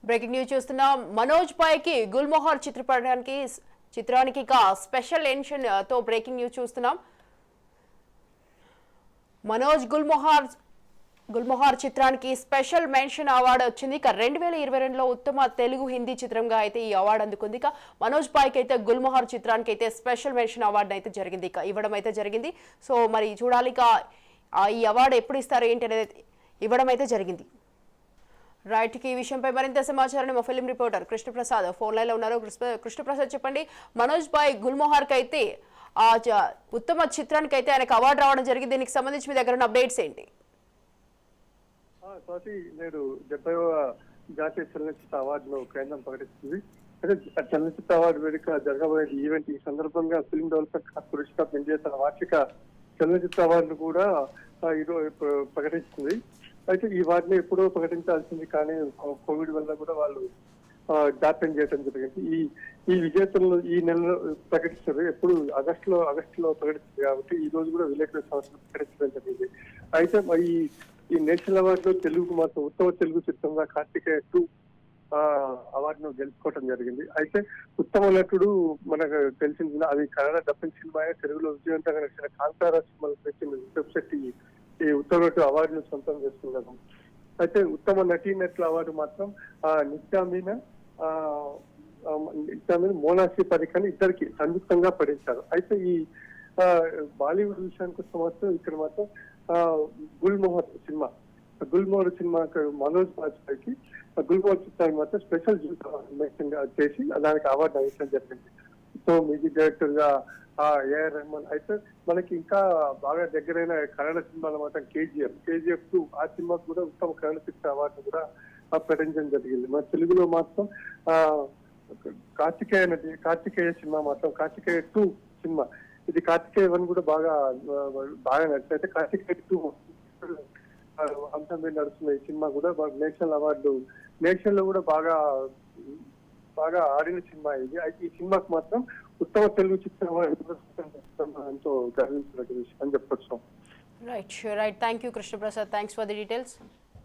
Breaking news చూస్తున్నాం. మనోజ్ పైకి గుల్మోహర్ చిత్రానికి స్పెషల్ ఎన్షన్ తో బ్రేకింగ్ న్యూస్ చూస్తున్నాం. మనోజ్ గుల్మోహర్ చిత్రానికి స్పెషల్ మెన్షన్ అవార్డు వచ్చింది. 2022లో ఉత్తమ తెలుగు హిందీ చిత్రంగా అయితే ఈ అవార్డు అందుకుంది. మనోజ్ పైకి అయితే గుల్మోహర్ చిత్రానికి అయితే స్పెషల్ మెన్షన్ అవార్డు అయితే జరిగింది, ఇవ్వడం అయితే జరిగింది. సో మరి చూడాలి ఈ అవార్డు ఎప్పుడు ఇస్తారు ఏంటి అనేది ఇవ్వడం అయితే జరిగింది. రైట్ కి ఈ విషయంపై మరింత సమాచారాన్ని మా film reporter Krishnaprasad phone line లో ఉన్నారు. కృష్ణప్రసాద్ చెప్పండి, మనోజ్ భాయ్ గుల్మోహర్ కి అయితే ఉత్తమ చిత్రానికి అయితే ఆయనకు అవార్డు రావడం జరిగింది. దీనికి సంబంధించి మీ దగ్గర ఉన్న అప్డేట్స్ ఏంటి? నేడు 70వ జాతీయ చలనచిత్ర అవార్డును కేంద్రం ప్రకటిస్తుంది. అయితే చలనచిత్ర అవార్డు వేదిక జరగబోయే ఈవెంట్ ఈ సందర్భంగా film development corporation of India తన వార్షిక చలనచిత్ర అవార్డును కూడా ఈరోజు ప్రకటిస్తుంది. అయితే ఈ వాటిని ఎప్పుడో ప్రకటించాల్సింది, కానీ కోవిడ్ వల్ల కూడా వాళ్ళు జాప్యం చేయడం జరిగింది. ఈ విజేతలను ఈ నెలలో ప్రకటిస్తారు. ఎప్పుడు ఆగస్టులో ప్రకటిస్తుంది కాబట్టి ఈ రోజు కూడా విలేకరుల సంస్థలు ప్రకటించడం జరిగింది. అయితే ఈ నేషనల్ అవార్డులో తెలుగుకు మాత్రం ఉత్తమ తెలుగు చిత్రంగా కార్తికేయ 2 అవార్డును గెలుచుకోవడం జరిగింది. అయితే ఉత్తమ నటుడు మనకు తెలిసింది, అది కన్నడ డబ్బింగ్ సినిమా, తెలుగులో విజయవంతంగా నడిచిన కాంతారా సినిమాలు తెచ్చిన రిషబ్ శెట్టి ఈ ఉత్తమ నటు అవార్డును సొంతం చేసుకున్నారు. అయితే ఉత్తమ నటీనటుల అవార్డు మాత్రం నిత్యామీన మోనాక్షి పరికర్ ఇద్దరికి సంయుక్తంగా పడించారు. అయితే ఈ బాలీవుడ్ విషయానికి వస్తే మాత్రం ఇక్కడ మాత్రం గుల్మోహర్ సినిమా మనోజ్ బాజ్పేయికి గుల్మోహర్ చిత్రానికి మాత్రం స్పెషల్ చేసి దానికి అవార్డు అందించడం జరిగింది. సో మ్యూజిక్ డైరెక్టర్ గా ఏఆర్ రెహమాన్. అయితే మనకి ఇంకా బాగా దగ్గరైన కన్నడ సినిమాల మాత్రం కేజీఎఫ్ 2 ఆ సినిమాకు కూడా ఉత్తమ కన్నడ చిత్ర అవార్డు కూడా ప్రకటించడం జరిగింది. మన తెలుగులో మాత్రం కార్తికేయ సినిమా మాత్రం కార్తికేయ 2 సినిమా, ఇది కార్తికేయ 1 కూడా బాగా నడిచింది. అయితే కార్తికేయ 2 అంశం మీద నడుస్తున్న ఈ సినిమా కూడా నేషనల్ లో కూడా బాగా ఆడిన సినిమా ఇది. అయితే ఈ సినిమాకు మాత్రం ఉత్తమ తెలుగు చిత్రం ఎంతో గర్వించిన విషయం అని చెప్పొచ్చు. Right, thank you Krishnaprasad, thanks for the details.